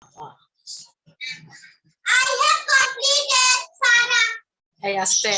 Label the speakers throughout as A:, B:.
A: I have completed, Sarah.
B: Hey, Aste.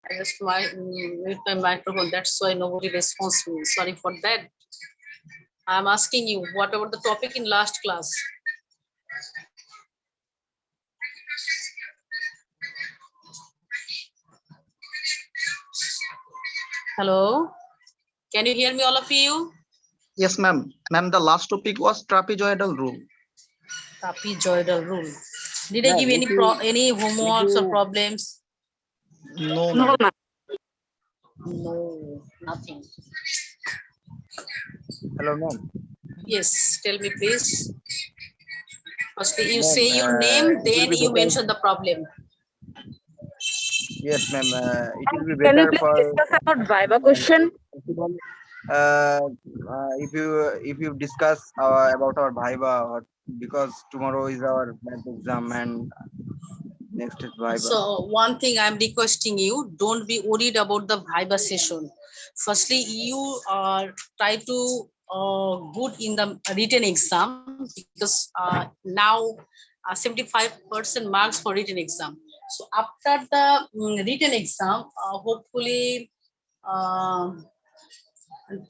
B: I just mute my microphone. That's why nobody responds me. Sorry for that. I'm asking you, what about the topic in last class? Hello? Can you hear me, all of you?
C: Yes, ma'am. Ma'am, the last topic was trapezoidal rule.
B: Trapezoidal rule. Did I give any homeworks or problems?
C: No, ma'am.
B: No, nothing.
D: Hello, ma'am.
B: Yes, tell me please. Firstly, you
D: Ma'am,
B: say your name,
D: it
B: then
D: will be
B: you
D: better.
B: mention the problem.
D: Yes, ma'am. It will be
E: Can we
D: better
E: please
D: for
E: discuss about Viva question?
D: if you discuss about our Viva, because tomorrow is our math exam and next is Viva.
B: So one thing I'm requesting you, don't be worried about the Viva session. Firstly, you try to good in the written exam, because now 75% marks for written exam. So after the written exam, hopefully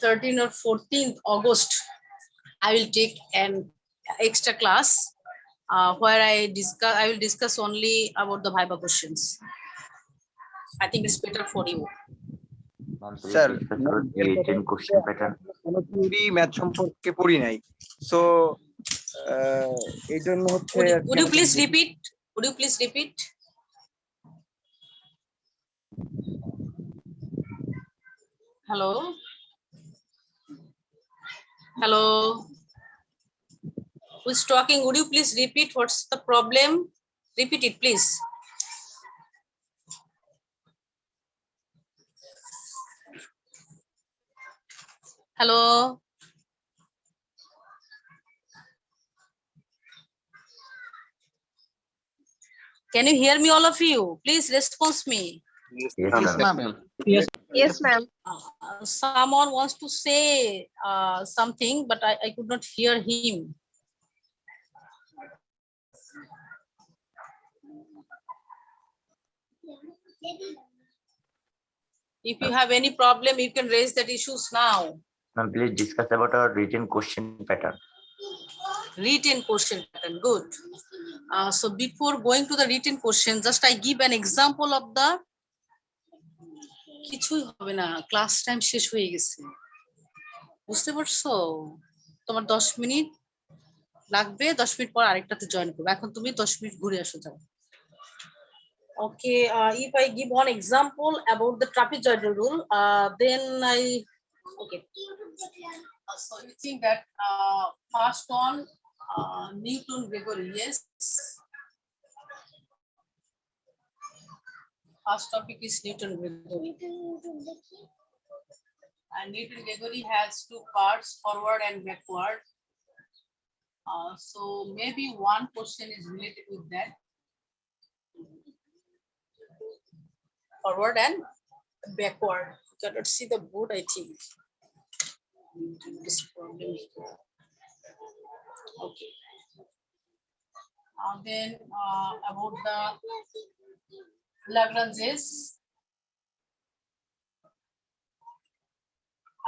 B: 13th or 14th August, I will take an extra class where I will discuss only about the Viva questions. I think it's better for you.
D: Sir,
F: question pattern.
D: কোনো theory math সম্পর্কে পড়ি নাই, so এই জন্য হচ্ছে
B: Would you please repeat? Would you please repeat? Hello? Hello? Who's talking? Would you please repeat? What's the problem? Repeat it, please. Hello? Can you hear me, all of you? Please respond me.
C: Yes, ma'am.
E: Yes, ma'am.
B: Someone wants to say something, but I could not hear him. If you have any problem, you can raise that issues now.
F: Ma'am, please discuss about our written question pattern.
B: Written question pattern, good. So before going to the written question, just I give an example of the কিছুই হবে না, class time শেষ হয়ে গেছে, বুঝতে পারছো? তোমার 10 minute লাগবে, 10 মিনিট পর আরেকটাতে জয়েন করবে। এখন তুমি 10 মিনিট ঘুরে আসো, যাও। Okay, if I give one example about the trapezoidal rule, then okay. So you think that first one, Newton Gregory, yes. First topic is Newton Gregory. And Newton Gregory has two parts, forward and backward. So maybe one question is related with that. Forward and backward. You cannot see the board, I think. This problem here. Okay. Then about the Lagrange's.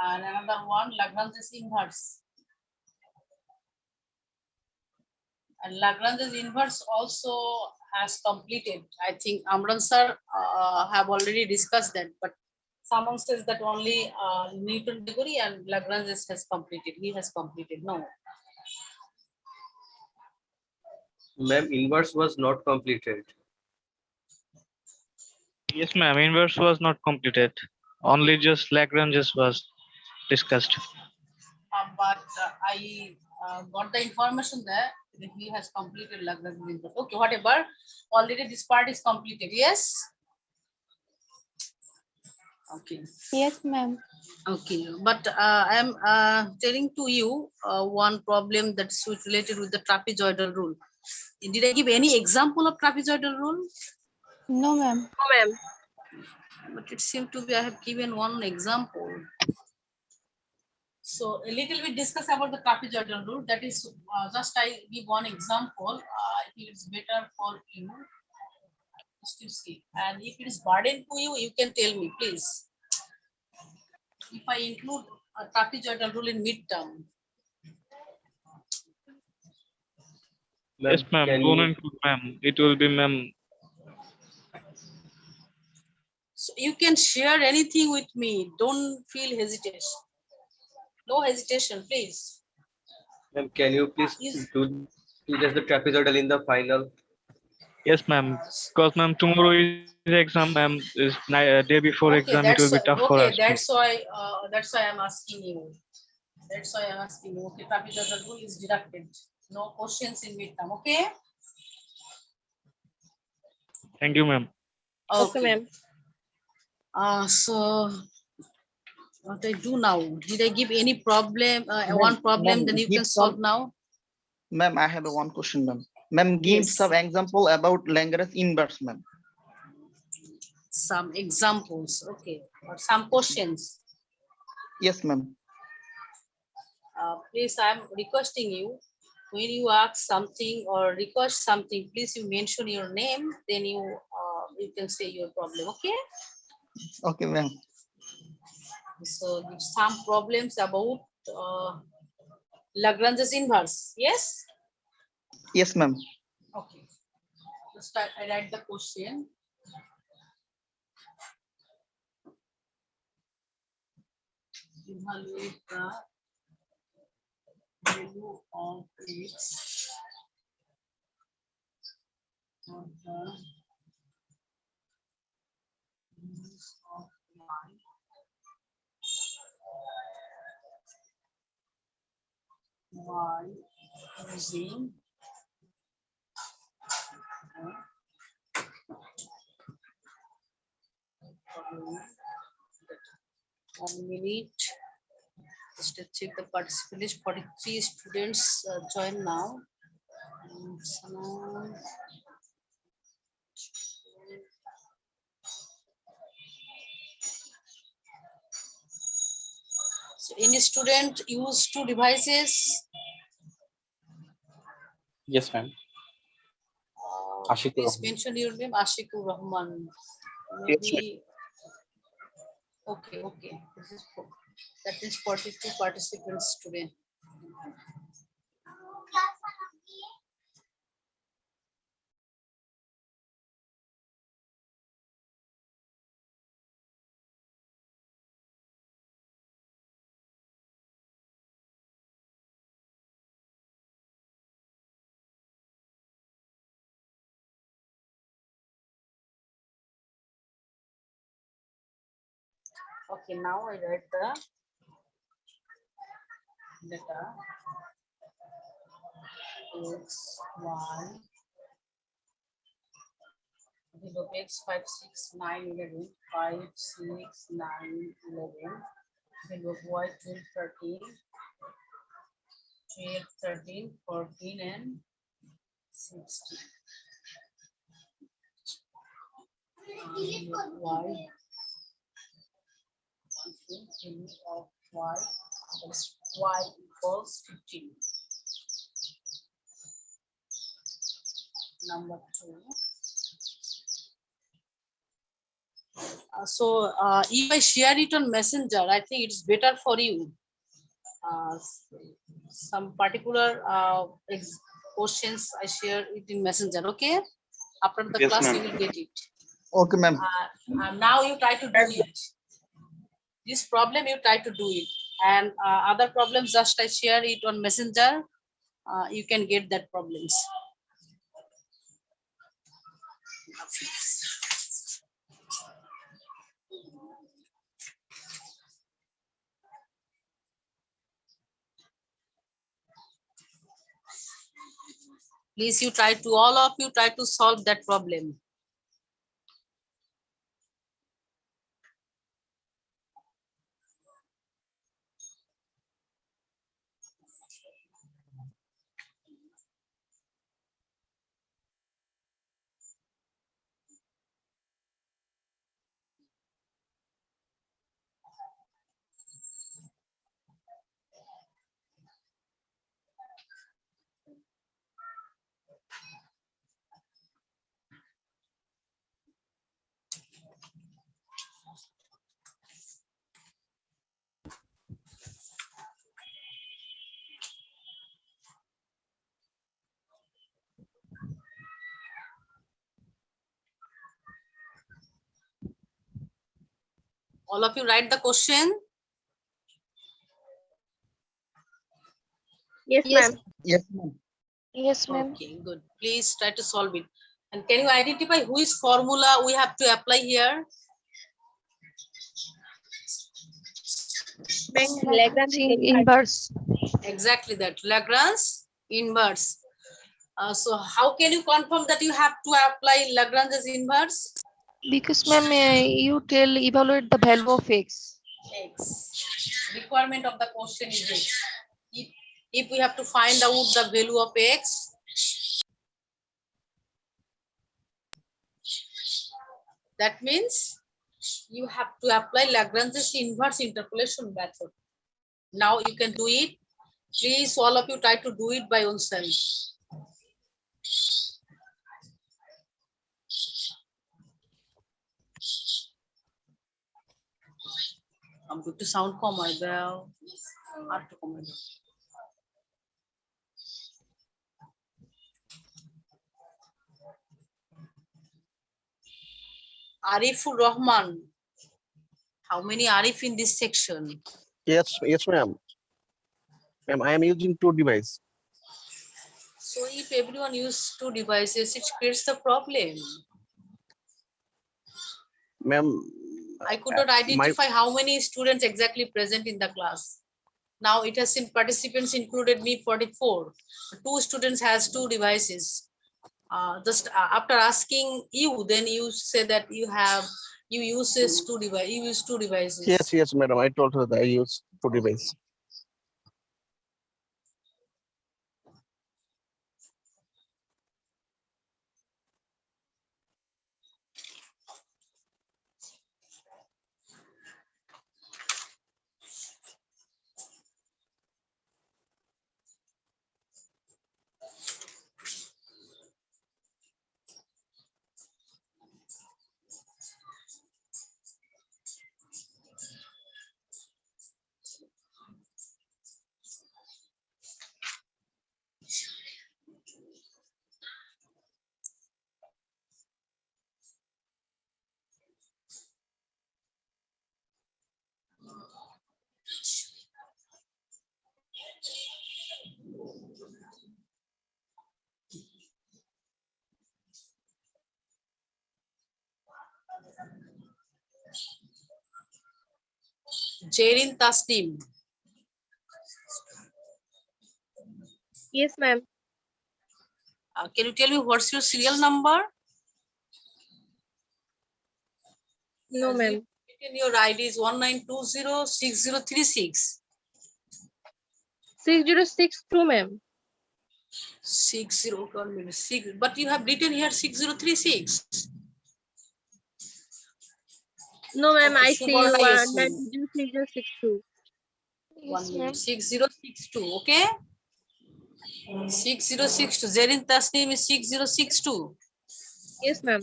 B: And another one, Lagrange's inverse. And Lagrange's inverse also has completed. I think Amran sir have already discussed that, but someone says that only Newton Gregory and Lagrange's has completed. He has completed. No.
G: Ma'am, inverse was not completed.
H: Yes, ma'am. Inverse was not completed. Only just Lagrange's was discussed.
B: But I got the information that he has completed Lagrange's inverse. Okay, whatever. Already this part is completed. Yes. Okay.
I: Yes, ma'am.
B: Okay, but I am telling to you one problem that's related with the trapezoidal rule. Did I give any example of trapezoidal rule?
I: No, ma'am.
E: No, ma'am.
B: But it seemed to be I have given one example. So a little bit discuss about the trapezoidal rule. That is just I give one example. I think it's better for you to see. And if it is burden to you, you can tell me, please. If I include a trapezoidal rule in midterm.
H: Yes, ma'am.
G: Can
H: Don't
G: you,
H: include ma'am. It will be ma'am.
B: So you can share anything with me. Don't feel hesitation. No hesitation, please.
G: ma'am, can you please
B: Is-
G: do just the trapezoidal in the final?
H: Yes, ma'am. Because ma'am, tomorrow is the exam, ma'am. Is day before
B: Okay,
H: exam. It will be tough for
B: okay,
H: us.
B: that's why I'm asking you. That's why I'm asking you. Okay, trapezoidal rule is deducted. No questions in midterm. Okay.
H: Thank you, ma'am.
E: Okay, ma'am.
B: So what I do now? Did I give any problem? One problem,
C: ma'am,
B: then you
C: give
B: can solve
C: some-
B: now.
C: Ma'am, I have one question, ma'am. Ma'am, give
B: Yes.
C: some example about Lagrange inverse, ma'am.
B: Some examples, okay, or some questions.
C: Yes, ma'am.
B: Please, I'm requesting you, when you ask something or request something, please you mention your name, then you can say your problem, okay?
C: Okay, ma'am.
B: So some problems about Lagrange's inverse, yes?
C: Yes, ma'am.
B: Okay. Just I write the question. Evaluate the value of x for the use of y using 1 minute. Just to check the participants. 43 students join now. So any student use two devices?
J: Yes, ma'am. Ashikur
B: Please
J: Rahman.
B: mention your name, Ashikur Rahman.
J: Yes,
B: Maybe, okay. This is that is 42 participants today. Okay, now I write the data. X1 0 x 5 6 9 11 5 6 9 11 0 y 12 13 12 13 14 and 16 y of y is y equals 15. Number 2. If I share it on Messenger, I think it's better for you. Some particular questions I share it in Messenger. Okay, after the
J: Yes,
B: class
J: ma'am.
B: you will get it.
C: Okay, ma'am.
B: Now you try to do it. This problem you try to do it, and other problems just I share it on Messenger. You can get that problems. Please, all of you try to solve that problem. All of you write the question.
E: Yes, ma'am.
C: Yes, ma'am.
I: Yes, ma'am.
B: Okay, good. Please try to solve it. And can you identify which formula we have to apply here?
E: Lagrange
I: Inverse.
B: Exactly that, Lagrange inverse. So how can you confirm that you have to apply Lagrange's inverse?
I: Because ma'am, you tell evaluate the value of x.
B: X. Requirement of the question is X. If we have to find out the value of X, that means you have to apply Lagrange's inverse interpolation method. Now you can do it. Please, all of you try to do it by yourself. I'm going to sound well. Arifur Rahman. How many Arif in this section?
J: Yes, ma'am. Ma'am, I am using two devices.
B: So if everyone uses two devices, it creates the problem.
J: Ma'am,
B: I could not identify how many students exactly present in the class. Now it has seen participants included me 44. Two students has two devices. Just after asking you, then you say that you use two devices.
J: Yes, madam. I told her that I use two devices.
B: Jerin Tasnim.
E: Yes, ma'am.
B: Can you tell me what's your serial number?
E: No, ma'am.
B: In your ID is 19206036.
E: 6062, ma'am.
B: 60, but you have written here 6036.
E: No, ma'am.
B: Okay,
E: I see
B: Subarna, yes,
E: 196062.
I: Yes, ma'am.
B: 6062, okay? 6062. Zerin Tasnim is 6062.
E: Yes, ma'am.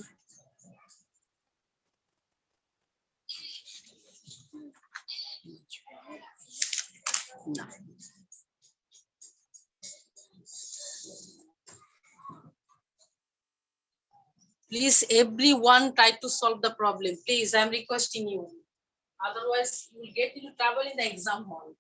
B: No. Please, everyone try to solve the problem. Please, I'm requesting you. Otherwise, you will get into trouble in the exam hall.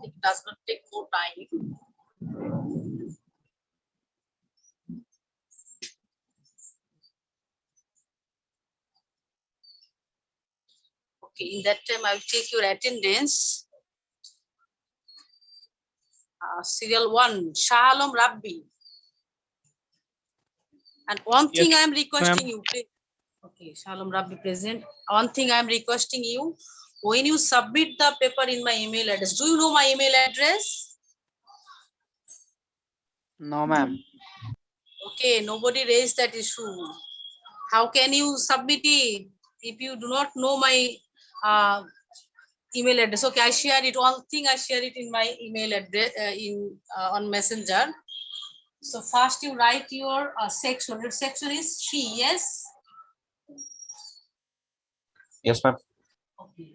B: It does not take more time. Okay, in that time, I'll take your attendance. Serial 1, Shah Alam Rabbi. And one thing
H: Yes,
B: I'm requesting you, please. Okay, Shalom Rabbi present. One thing I'm requesting you, when you submit the paper in my email address, do you know my email address?
C: No, ma'am.
B: Okay, nobody raised that issue. How can you submit it if you do not know my email address? Okay, I share it. One thing I share it in my email address on Messenger. So first you write your section. Your section is 3, yes?
F: Yes, ma'am.
B: Okay.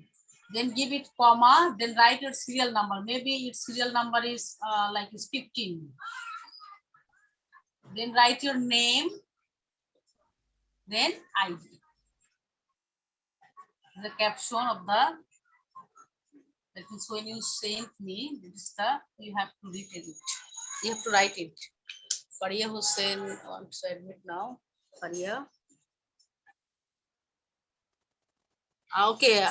B: Then give it comma, then write your serial number. Maybe its serial number is like is 15. Then write your name, then ID. The caption of the, that is when you send me, this is the, you have to read it. You have to write it. Faria Hussain wants to admit now. Faria. Okay,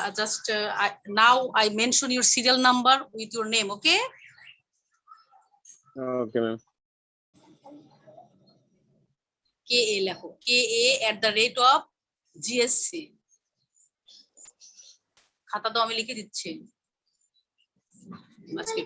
B: now I mention your serial number with your name, okay?
J: Okay, ma'am.
B: KA লেখো, KA@GSC খাতা তো আমি লিখে দিচ্ছি আজকে।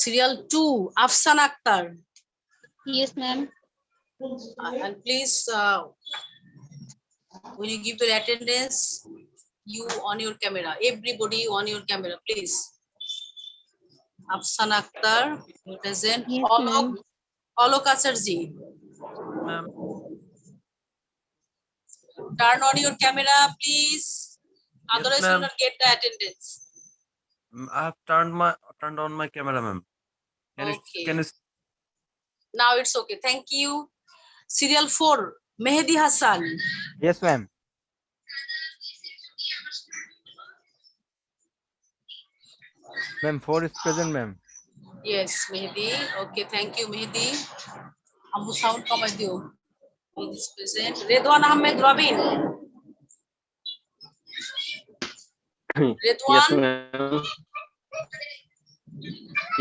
B: Serial 2, Afsan Akhtar.
I: Yes, ma'am.
B: And please, when you give your attendance, you on your camera, everybody on your camera, please. Afsan Akhtar, you present.
I: Yes, ma'am.
B: Alok Acharji.
G: Ma'am.
B: Turn on your camera, please. Otherwise, you will
G: ma'am.
B: not get the attendance.
G: I have turned on my camera, ma'am.
B: Okay. Now it's okay. Thank you. Serial 4, Mehdi Hassan.
K: Yes, ma'am. Ma'am, 4 is present, ma'am.
B: Yes, Mehdi. Okay, thank you, Mehdi. Ambu sound কমাই দিও. Mehdi is present. Redwan Ahmed Robin.
G: Yes,
B: Redwan.
G: ma'am.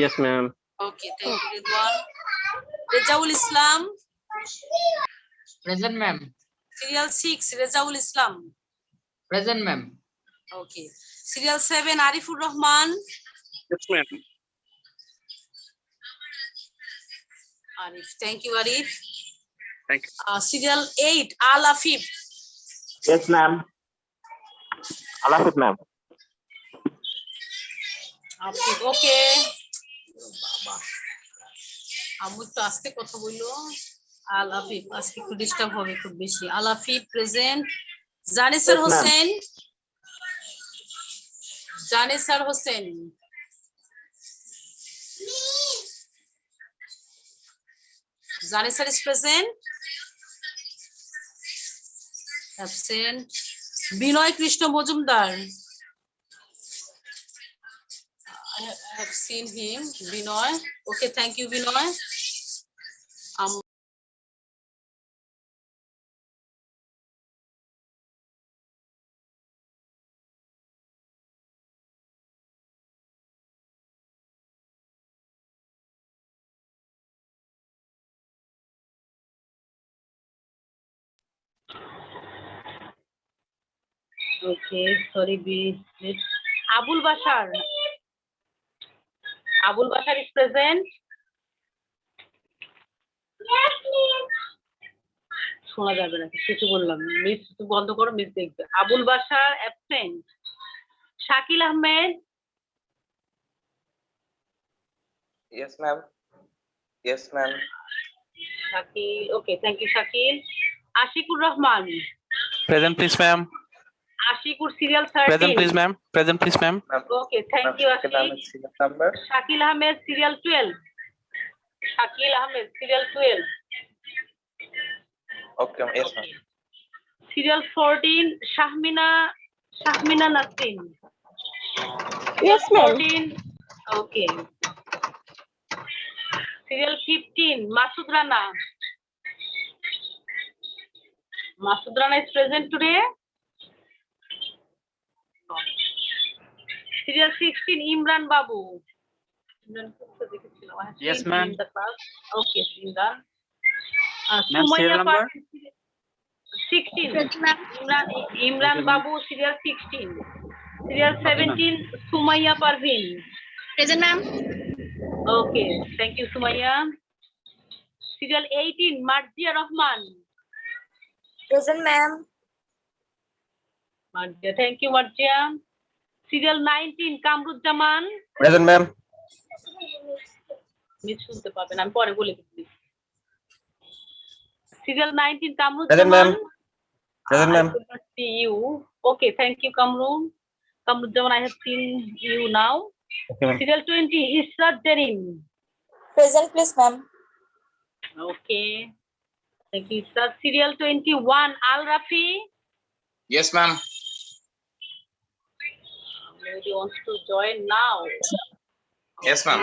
G: Yes, ma'am.
B: Okay, thank you, Redwan. Rezaul Islam.
K: Present, ma'am.
B: Serial 6, Rezaul Islam.
K: Present, ma'am.
B: Okay. Serial 7, Arifur Rahman.
J: Yes, ma'am.
B: Arif. Thank you, Arif.
J: Thank you.
B: Serial 8, Al Afif.
F: Yes, ma'am. Alafit, ma'am.
B: Afif, okay. আমু তো আজকে কথা বললো আল আফিফ আজকে একটু disturb হবে খুব বেশি Al Afif present Janisar
F: Yes, ma'am.
B: Hossain Janisar Hossain Janisar is present absent Binoy Krishna Majumdar I have seen him Binoy okay thank you Binoy okay sorry Abul Bashar is present শোনা যাবে না কিছু বললাম মিস বন্ধ করো মিস দেখবে Abul Bashar absent Shakil Ahmed
D: Yes, ma'am. Yes, ma'am.
B: Shakil okay thank you Shakil Ashikur Rahman
J: Present, please, ma'am.
B: Ashikur serial
J: Present,
B: 13
J: please, ma'am. Present, please, ma'am.
B: Okay thank you Ashik
D: Number.
B: Shakil Ahmed serial 12 Shakil Ahmed serial 12
D: Okay, yes, ma'am.
B: Serial 14 Shahmina Nasrin
E: Yes, ma'am.
B: 14 okay serial 15 Masud Rana is present today serial 16 Imran Babu
K: Yes, ma'am.
B: okay Imran
K: Ma'am, serial number?
B: 16 Imran Babu serial 16 serial 17 Sumaya Parveen
A: Present, ma'am.
B: okay thank you Sumaya serial 18 Marjia Rahman
A: Present, ma'am.
B: Marjia thank you Marjia serial 19 Kamruzzaman
J: Present, ma'am.
B: Miss শুনতে পাবেন আমি পরে বলে দিচ্ছি serial 19
J: Present, ma'am.
B: Kamruzzaman
J: Present, ma'am.
B: I could not see you okay thank you Kamruzzaman I have seen you now
J: Okay, ma'am.
B: serial 20 Israt Jarin
A: Present, please, ma'am.
B: okay thank you Israt serial 21 Al Rafi
K: Yes, ma'am.
B: maybe wants to join now
K: Yes, ma'am.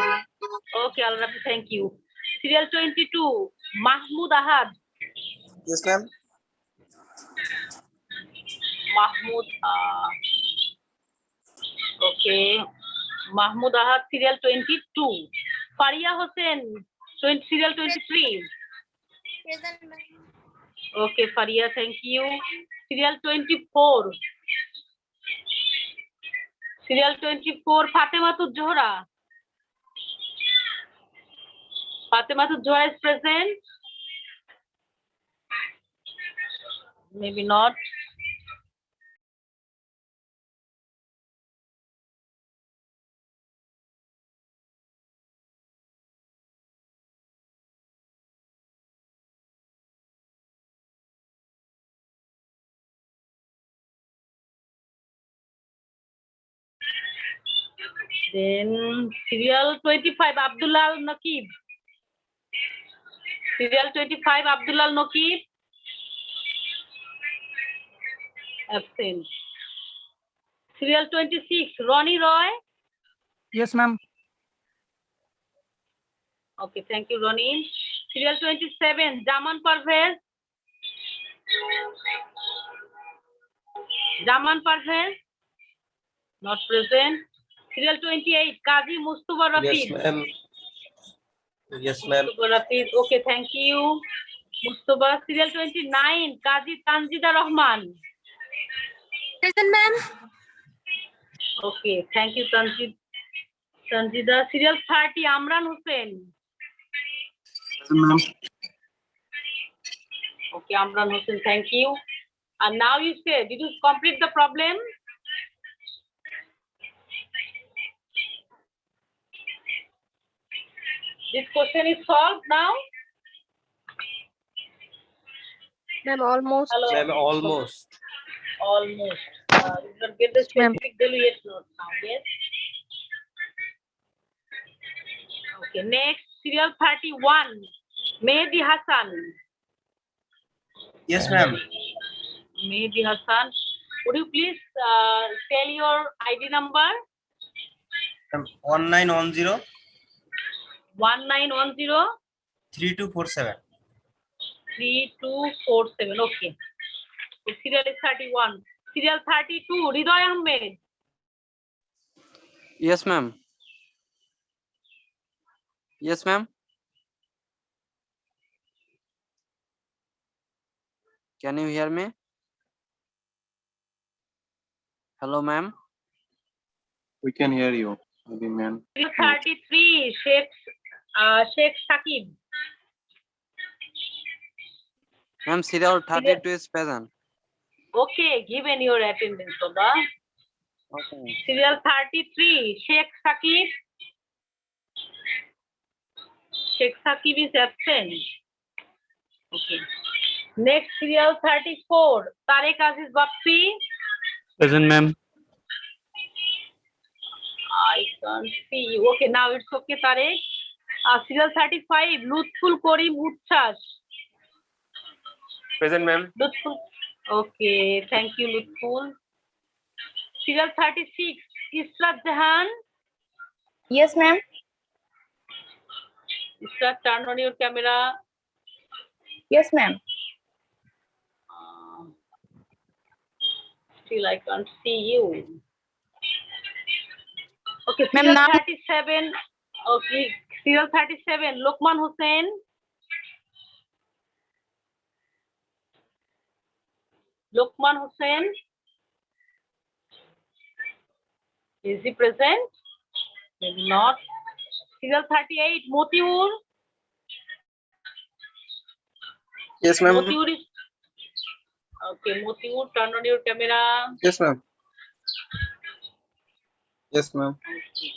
B: okay Al Rafi thank you serial 22 Mahmoud Ahad
D: Yes, ma'am.
B: Mahmoud okay Mahmoud Ahad serial 22 Faria Hossain serial 23
A: Present, ma'am.
B: okay Faria thank you serial 24 serial 24 Fatematul Zohra is present maybe not then serial 25 Abdullah Al Nakib serial 25 Abdullah Al Nakib absent serial 26 Ronnie Roy
K: Yes, ma'am.
B: Okay, thank you, Ronnie. Serial 27, Zaman Parvez. Zaman Parvez, not present. Serial 28, Kazi Mustafa Rafid.
G: ma'am. Yes, ma'am.
B: Mustafa Rafid, okay, thank you. Mustafa. Serial 29, Kazi Tanzida Rahman.
A: Present, ma'am.
B: Okay, thank you, Tanzida. Serial 30, Amran Hussain.
F: Ma'am.
B: Okay, Amran Hussain, thank you. And now you say, did you complete the problem? This question is solved now?
E: Ma'am, almost.
B: Hello.
G: Ma'am, almost.
B: Almost. You don't get the
I: Ma'am.
B: specific value yet not now, yes? Okay, next, serial 31, Mehdi Hassan.
G: Yes, ma'am.
B: Mehdi Hassan. Would you please tell your ID number?
G: 1910
B: 1910
G: 3247.
B: 3247. Okay. So serial is 31. Serial 32, Ridoy Ahmed.
D: Yes, ma'am. Yes, ma'am. Can you hear me? Hello, ma'am.
F: We can hear you. Maybe, ma'am.
B: Serial 33, Sheikh Shakib.
D: Ma'am, serial 32 is present.
B: Okay, given your attendance, Baba.
D: Okay.
B: Serial 33, Sheikh Shakib. Sheikh Shakib is absent. Okay. Next, serial 34, Tarek Aziz Bapsi.
H: Present, ma'am.
B: I can't see you. Okay, now it's okay, Tarek. Serial 35, Lutful Karim Uchchas.
G: Present, ma'am.
B: Lutful. Okay, thank you, Lutful. Serial 36, Israt Jahan.
A: Yes, ma'am.
B: Israt, turn on your camera.
A: Yes, ma'am.
B: Still, I can't see you. Okay,
A: Ma'am,
B: serial
A: now-
B: 37. Okay, serial 37, Lokman Hussain. Lokman Hussain. Is he present? Maybe not. Serial 38, Motiur.
D: Yes, ma'am.
B: Motiur is. Okay, Motiur, turn on your camera.
D: Yes, ma'am. Yes, ma'am.
B: Okay,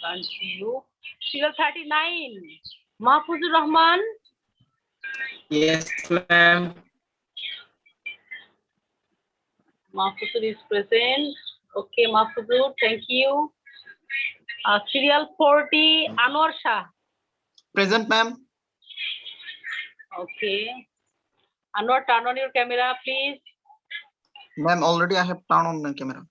B: can't see you. Serial 39, Mahfuzur Rahman.
K: Yes, ma'am.
B: Mahfuzur is present. Okay, Mahfuzur, thank you. Serial 40, Anwar Shah.
C: Present, ma'am.
B: Okay. Anwar, turn on your camera, please.
C: Ma'am, already I have turned on my camera.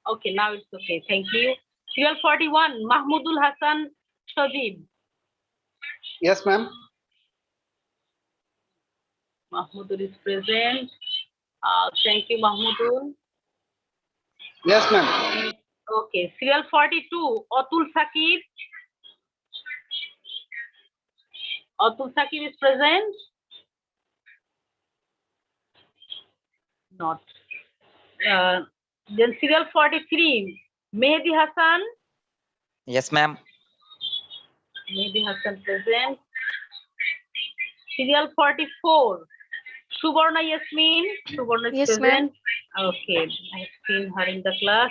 B: Okay, now it's okay. Thank you. Serial 41, Mahmudul Hassan Shajib.
C: Yes, ma'am.
B: Mahmudul is present. Thank you, Mahmudul.
C: Yes, ma'am.
B: Okay, serial 42, Atul Sakib. Atul Sakib is present? Not. Then serial 43, Mehdi Hassan.
K: Yes, ma'am.
B: Mehdi Hassan present. Serial 44, Subarna Yasmin. Subarna is
I: Yes, ma'am.
B: present. Okay, I have seen her in the class.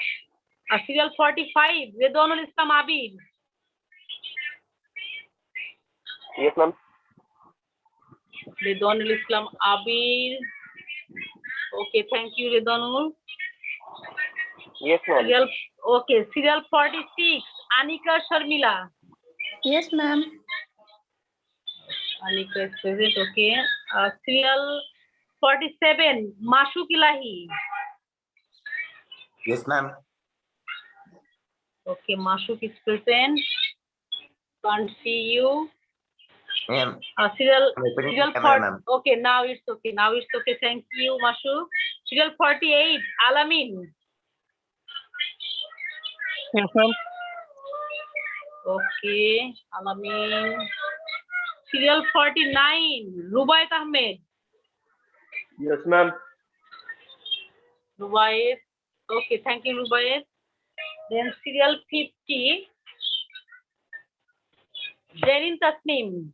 B: Serial 45, Redwanul Islam Abid.
F: Yes, ma'am.
B: Redwanul Islam Abid. Okay, thank you, Redwanul.
F: Yes, ma'am.
B: Serial 46, Anika Sharmila.
A: Yes, ma'am.
B: Anika is present, okay. Serial 47, Mashuk Ilahi.
K: Yes, ma'am.
B: Okay, Mashuk is present. Can't see you.
K: Ma'am,
B: Serial
K: I'm opening
B: serial
K: the camera,
B: 40.
K: ma'am.
B: Okay, now it's okay. Now it's okay. Thank you, Mashu. Serial 48. Alamin.
F: Yes, ma'am.
B: Okay, Alamin. Serial 49. Rubayat Ahmed.
G: Yes, ma'am.
B: Rubayat. Okay, thank you, Rubayat. Then serial 50. Zerin Tasnim.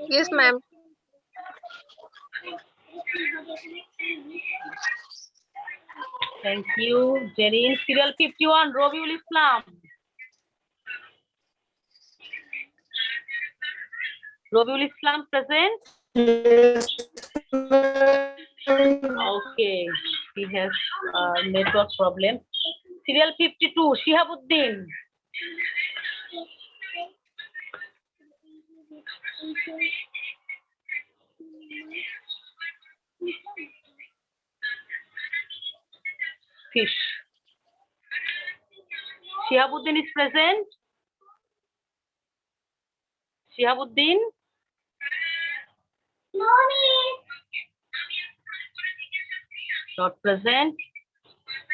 E: Yes, ma'am.
B: Thank you, Zerin. Serial 51. Robiul Islam. Robiul Islam present? Okay, he has network problem. Serial 52, Shihabuddin. Fish. Shihabuddin is present? Shihabuddin? Not present.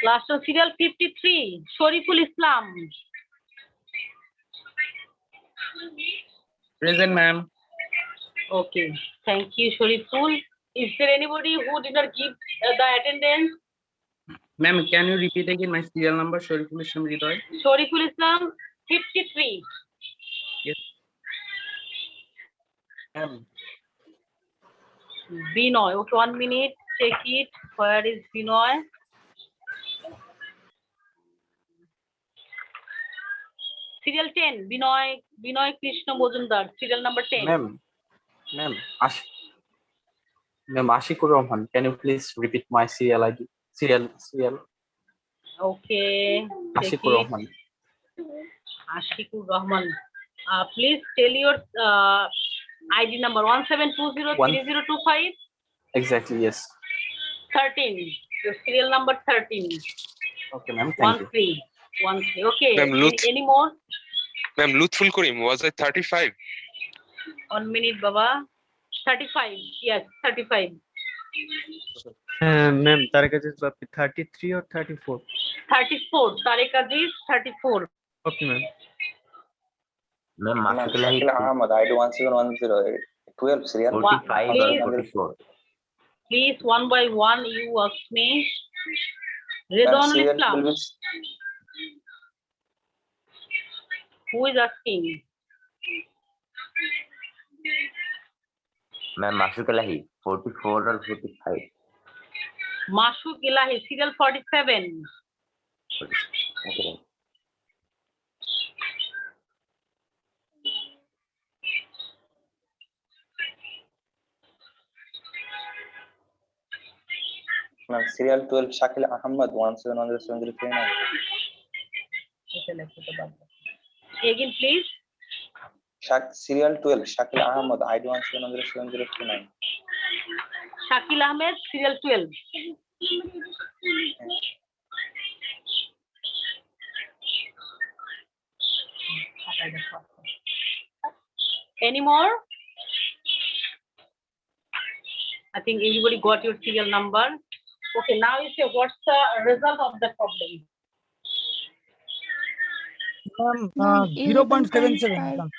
B: Last one, serial 53, Shariful Islam.
K: Present, ma'am.
B: Okay, thank you, Shariful. Is there anybody who did not give the attendance?
K: Ma'am, can you repeat again my serial number? Shariful Islam Ridoy.
B: Shariful Islam 53.
K: Yes. Ma'am.
B: Binoy. Okay, 1 minute. Check it. Where is Binoy? Serial 10. Binoy Krishna Mojumdar. Serial number 10.
F: Ma'am, Ashikur Rahman, can you please repeat my serial ID? Serial.
B: Okay. Check
F: Ashikur
B: it.
F: Rahman.
B: Ashikur Rahman. Please tell your ID number 17203025.
F: Exactly, yes.
B: 13. Your serial number 13.
F: Okay, ma'am. Thank you.
B: 13. Okay.
L: Ma'am,
B: Any more?
L: Ma'am, Lutful Karim, was I 35?
B: 1 minute, Baba. 35. Yes, 35.
G: Ma'am, Tariq Aziz Bapi, 33 or 34?
B: 34. Tariq Aziz, 34.
G: Okay, ma'am.
K: Ma'am,
D: Ma'am,
K: Mashukulahi,
D: Shakil Ahmad, ID 1710, 12 serial.
K: 45 or
B: Please.
K: 44.
B: Please, one by one, you ask me.
D: Ma'am,
B: Redon
D: serial
B: Islam.
D: will be
B: Who is asking?
K: Ma'am, Mashukulahi, 44 or 45.
B: Mashuk Ilahi, serial 47.
K: Okay.
D: Ma'am, serial 12 Shakil Ahmad 17107039.
B: Again, please.
D: Serial 12 Shakil Ahmad ID 17107039.
B: Shakil Ahmed, serial 12. Any more? I think everybody got your serial number. Okay, now you say what's the result of the problem?
I: 0.77.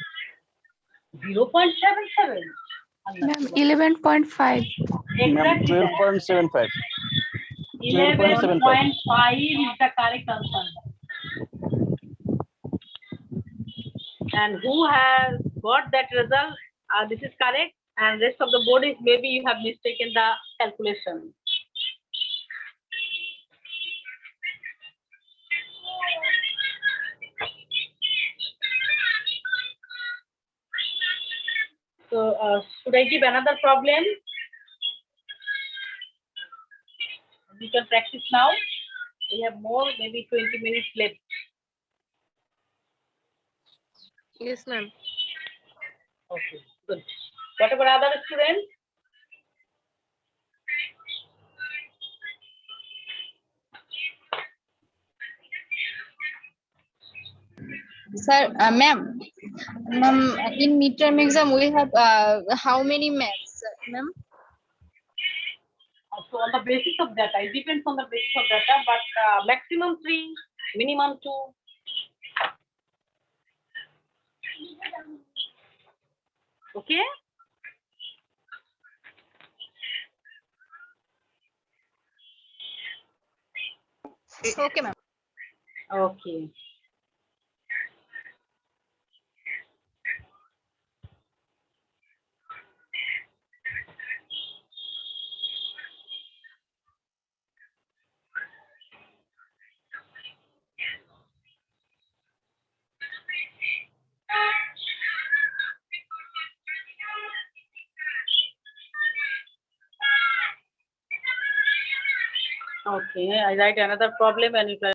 B: 0.77.
I: Ma'am, 11.5.
J: Ma'am,
B: Exactly.
J: 12.75.
B: 11.5 is the correct answer. And who has got that result? This is correct. And rest of the board is maybe you have mistaken the calculation. So should I give another problem? You can practice now. We have more, maybe 20 minutes left.
E: Yes, ma'am.
B: Okay, good. What about other students?
A: Sir, ma'am, in midterm exam we have how many maths, ma'am?
B: So on the basis of data, it depends on the basis of data, but maximum 3, minimum 2. Okay.
A: Okay, ma'am.
B: Okay. Okay, I write another problem and you try.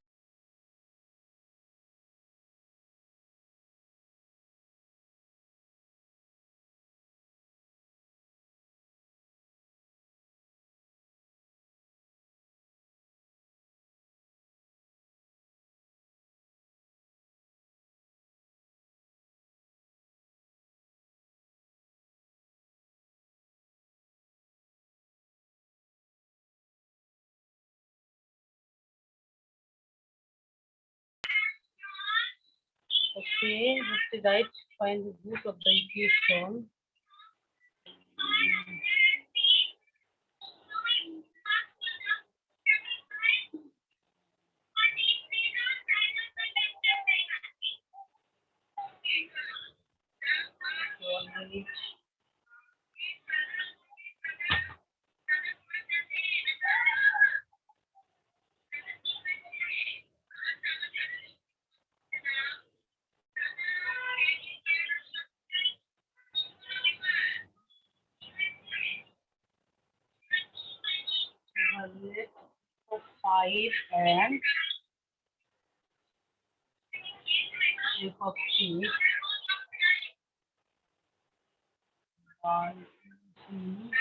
B: Okay, let's write find the root of the equation. One minute. Evaluate for 5 and f of 6. 1, 2,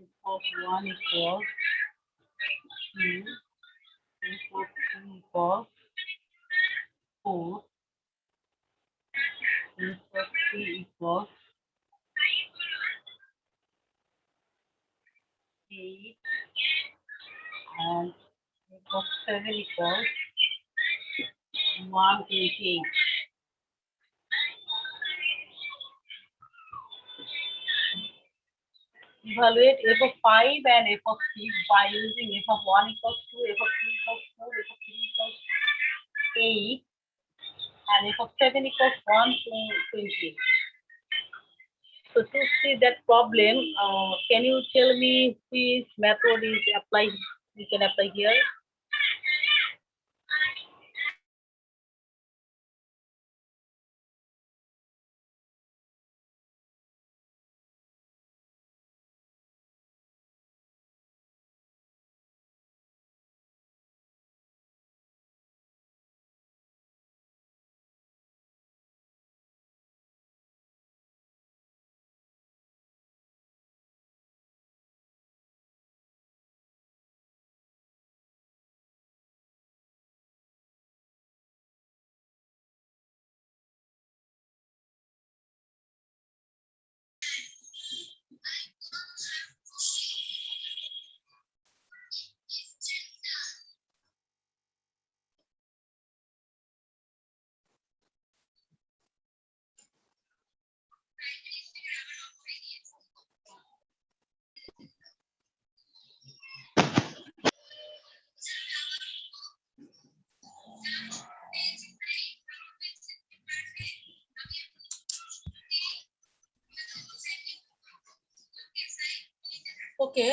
B: f of 1 equals 2, f of 2 equals 4, f of 3 equals 8, and f of 7 equals 188. Evaluate f of 5 and f of 6 by using f of 1 equals 2, f of 2 equals 4, f of 3 equals 8, and f of 7 equals 1 to 20. So to see that problem, can you tell me which method is applied? We can apply here. Okay,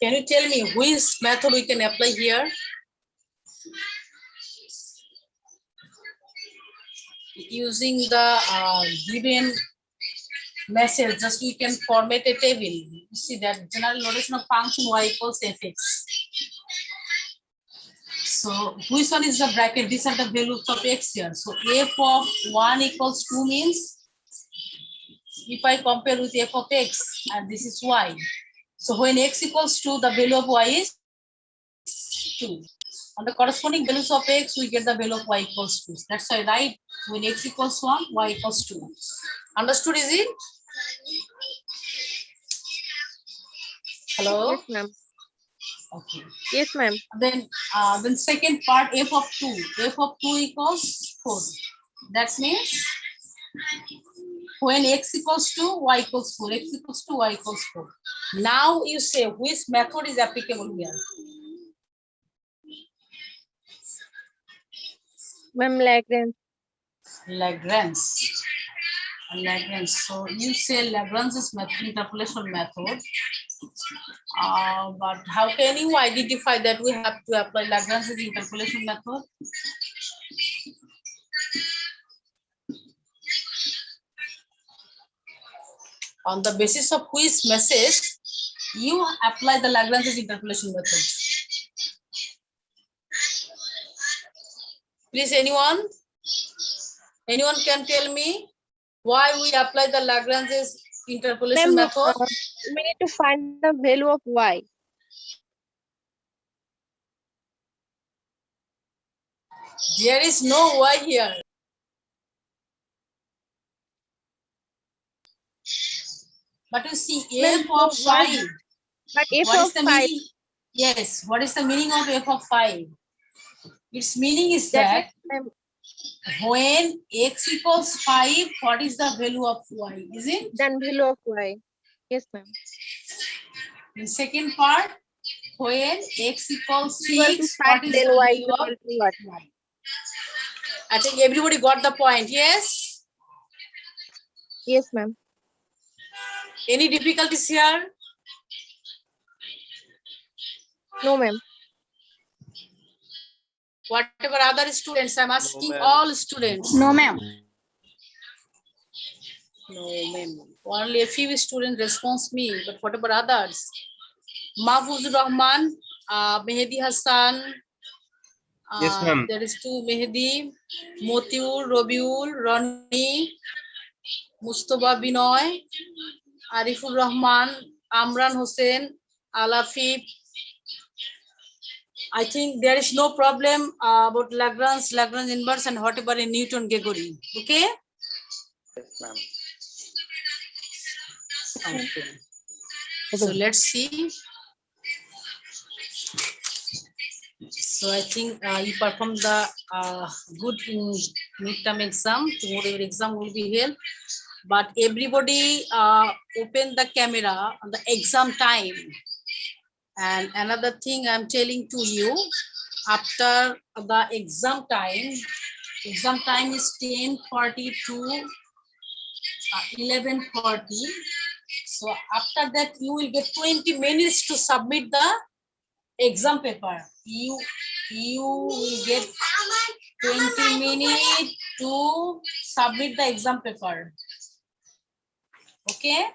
B: can you tell me which method we can apply here? Using the given message, just we can format a table. You see that general notation of function y equals fx. So which one is the bracket? These are the values of x here. So f of 1 equals 2 means if I compare with f of x and this is y. So when x equals 2, the value of y is 2. On the corresponding values of x, we get the value of y equals 2. That's why write when x equals 1, y equals 2. Understood, is it? Hello?
E: Yes, ma'am.
B: Okay.
E: Yes, ma'am.
B: Then second part, f of 2. F of 2 equals 4. That means when x equals 2, y equals 4. X equals 2, y equals 4. Now you say which method is applicable here?
E: Ma'am, Lagrange.
B: Lagrange. Lagrange. So you say Lagrange's interpolation method. But how can you identify that we have to apply Lagrange's interpolation method? On the basis of which message you apply the Lagrange's interpolation method? Please, anyone? Anyone can tell me why we apply the Lagrange's interpolation
E: Ma'am,
B: method?
E: we need to find the value of y.
B: There is no y here. But you see,
E: Ma'am,
B: f
E: no
B: of
E: y,
B: 5.
E: but f
B: What
E: of
B: is the
E: 5,
B: meaning? Yes, what is the meaning of f of 5? Its meaning is
E: that
B: that
E: means,
B: when x equals 5, what is the value of y? Is it?
E: then value of y. Yes, ma'am.
B: The second part, when x equals
E: Equal to
B: 6,
E: 5,
B: what is
E: then
B: the
E: y
B: value
E: equal
B: of
E: to what?
B: y? I think everybody got the point, yes?
E: Yes, ma'am.
B: Any difficulties here?
E: No, ma'am.
B: Whatever other students, I'm asking
G: ma'am.
B: all students.
A: No, ma'am.
B: No, ma'am. Only a few students response me, but what about others? Mahfuzur Rahman, Mehdi Hassan.
G: Yes, ma'am.
B: There is two Mehdi, Motiur, Robiul, Ronnie, Mustafa Binoy, Arifur Rahman, Amran Hussein, Alafif. I think there is no problem about Lagrange inverse, and whatever in Newton Gregory. Okay?
F: Yes, ma'am.
B: Okay. So let's see. So I think you performed the good in midterm exam. Tomorrow your exam will be held. But everybody open the camera on the exam time. And another thing I'm telling to you, after the exam time is 10:40 to 11:40. So after that, you will get 20 minutes to submit the exam paper. You will get 20 minutes to submit the exam paper. Okay?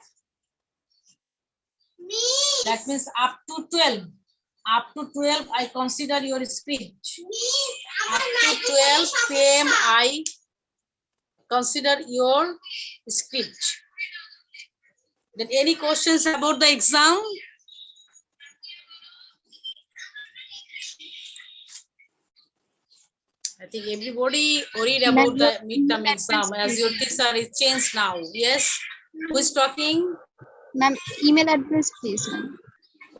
B: That means up to 12. Up to 12, I consider your script. Up to 12 p.m., I consider your script. Then any questions about the exam? I think everybody worried about the midterm exam as your teacher is changed now. Yes? Who is talking?
A: Ma'am, email address, please.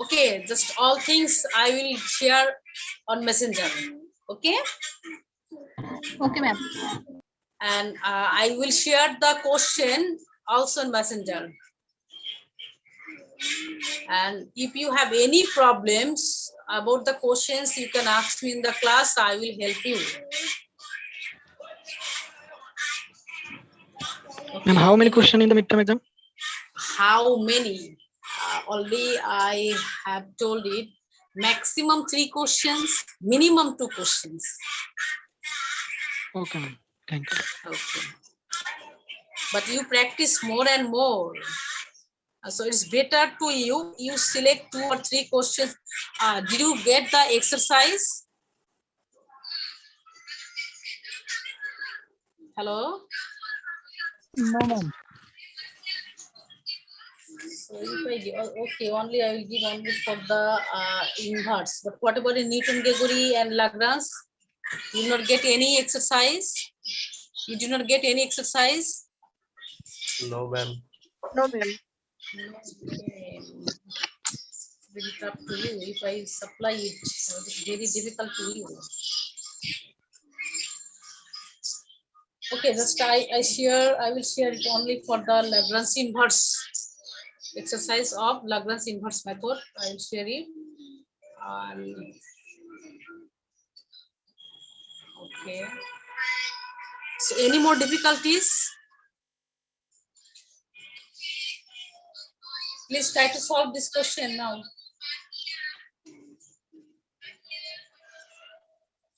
B: Okay, just all things I will share on Messenger. Okay?
A: Okay, ma'am.
B: And I will share the question also on Messenger. And if you have any problems about the questions, you can ask me in the class. I will help you. Okay.
M: Ma'am, how many questions in the midterm exam?
B: How many? Already I have told it. Maximum 3 questions, minimum 2 questions.
M: Okay, ma'am. Thank you.
B: Okay. But you practice more and more. So it's better to you select 2 or 3 questions. Did you get the exercise? Hello?
M: No, ma'am.
B: So if I give, okay, only I will give only for the inverse. But what about in Newton, Gregory, and Lagrange? You will not get any exercise. You do not get any exercise.
G: No, ma'am.
E: No, ma'am.
B: Okay. Very tough to you. If I supply it, it's very difficult to you. Okay, just I will share it only for the Lagrange inverse exercise of Lagrange inverse method. I will share it. Okay. So any more difficulties? Please try to solve this question now.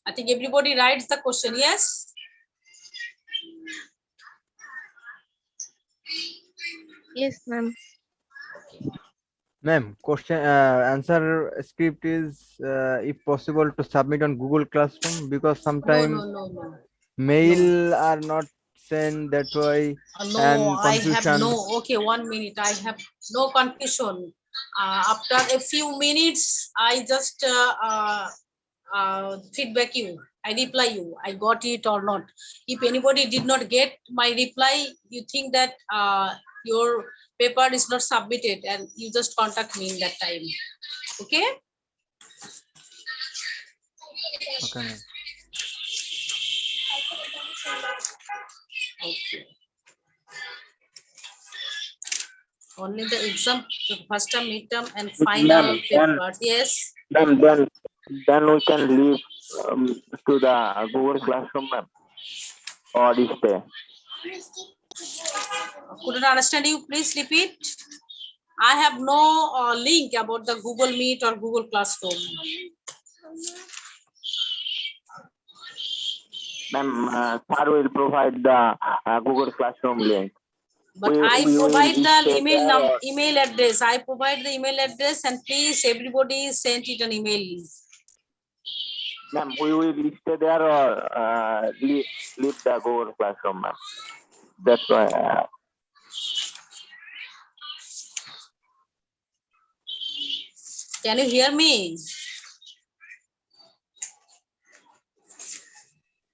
B: I think everybody writes the question, yes?
E: Yes, ma'am.
D: Ma'am, question answer script is if possible to submit on Google Classroom because
B: No,
D: sometimes
B: no.
D: mail are not sent that way
B: No,
D: and
B: I have
D: confusion.
B: no. Okay, 1 minute. I have no confusion. After a few minutes, I just feedback you. I reply you. I got it or not. If anybody did not get my reply, you think that your paper is not submitted, and you just contact me in that time. Okay.
D: Okay, ma'am.
B: Okay. Only the exam, the first term, midterm, and final papers. Yes.
J: Then we can leave to the Google Classroom, ma'am, or stay.
B: Couldn't understand you. Please repeat. I have no link about the Google Meet or Google Classroom.
J: Ma'am, sir will provide the Google Classroom link.
B: But
J: We
B: I
J: will
B: provide the
J: stay there or-
B: email address. I provide the email address, and please everybody send it an email.
J: Ma'am, we will stay there or leave the Google Classroom, ma'am. That's why.
B: Can you hear me?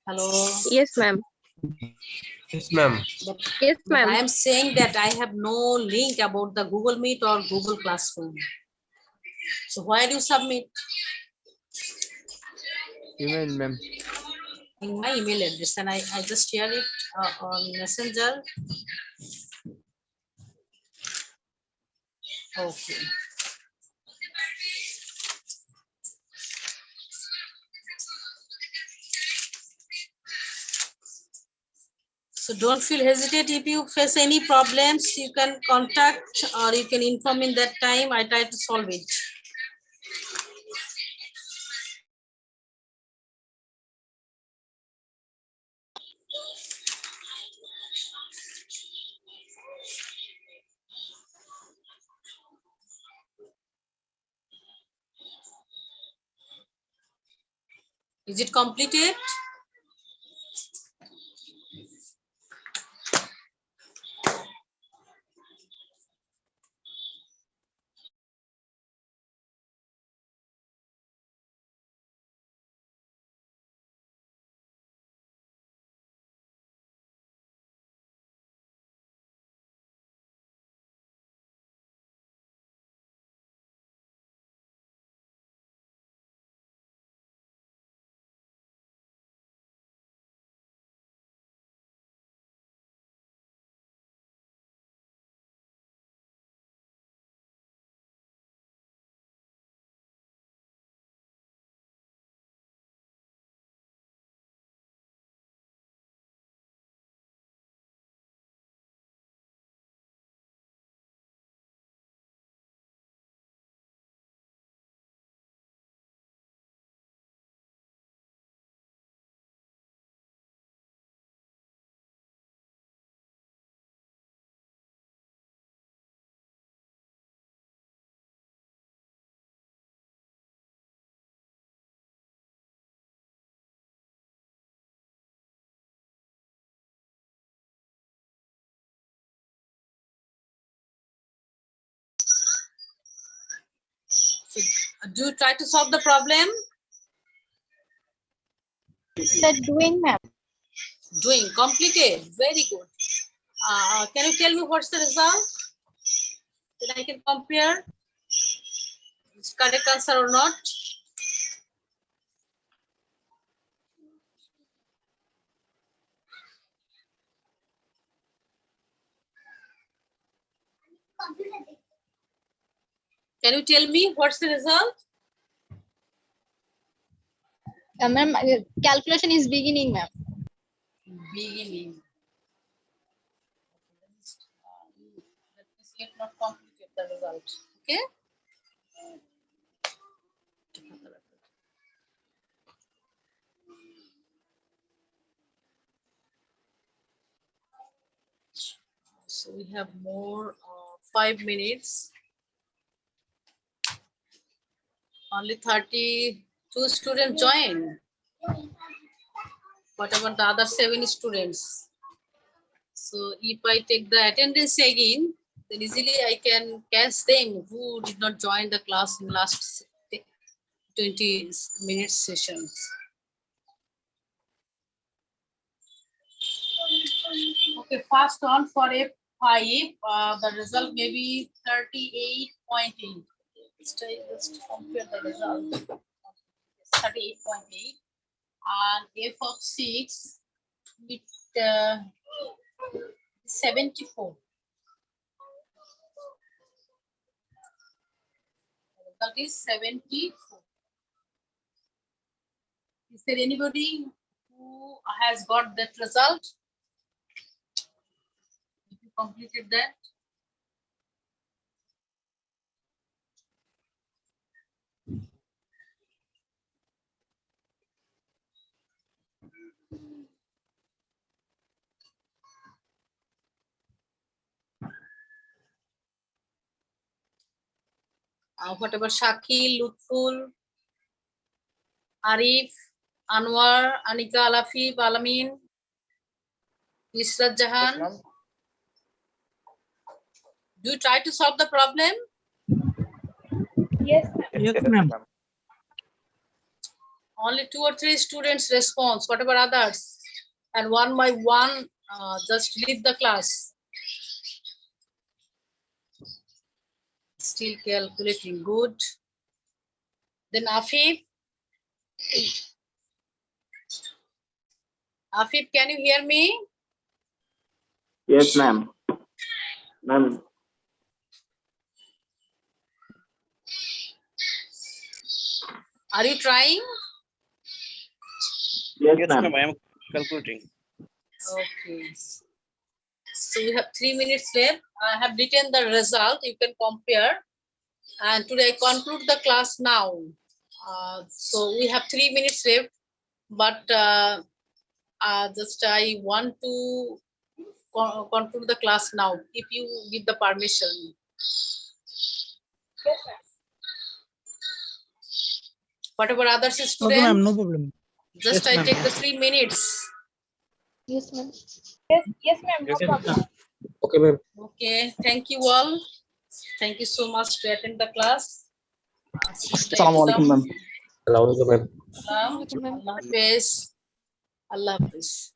B: Hello.
E: Yes, ma'am.
G: Yes, ma'am.
E: Yes,
B: But I
E: ma'am.
B: am saying that I have no link about the Google Meet or Google Classroom. So why do you submit?
D: Email, ma'am.
B: In my email address, and I just share it on Messenger. Okay. So don't feel hesitate. If you face any problems, you can contact or you can inform in that time. I try to solve it. Is it completed? Do you try to solve the problem?
A: That doing, ma'am.
B: Doing, completed, very good. Can you tell me what's the result? Then I can compare it's correct answer or not. Can you tell me what's the result?
A: Ma'am, calculation is beginning, ma'am.
B: Beginning. Let me see it not completed the result. Okay. So we have more 5 minutes. Only 32 students join. What about the other 7 students? So if I take the attendance again, then easily I can catch them who did not join the class in last 20 minutes sessions. Okay, first one for F5, the result may be 38.8. Let's compare the result. 38.8 and F of 6 with 74. The result is 74. Is there anybody who has got that result? If you completed that? Whatever Shakil, Lutful, Arif, Anwar, Anika, Alafif, Alamin, Israt Jahan. Do you try to solve the problem?
A: Yes,
M: Yes, ma'am.
B: Only 2 or 3 students respond. What about others? And one by one, just leave the class. Still calculating. Good. Then Afif. Afif, can you hear me?
J: Yes, ma'am. Ma'am.
B: Are you trying?
J: Yes,
K: Yes,
J: ma'am.
K: ma'am. I am calculating.
B: Okay. So we have 3 minutes left. I have written the result. You can compare. And today I conclude the class now. So we have 3 minutes left. But just I want to conclude the class now, if you give the permission. Whatever others students.
M: Okay, ma'am. No problem.
B: Just
M: Yes,
B: I
M: ma'am.
B: take the 3 minutes.
A: yes, ma'am.
H: Yes, ma'am.
F: Okay, ma'am.
B: Okay, thank you all. Thank you so much to attend the class.
C: Assalamualaikum, ma'am.
F: Allow the ma'am.
B: Allah Hafiz. Allah Hafiz.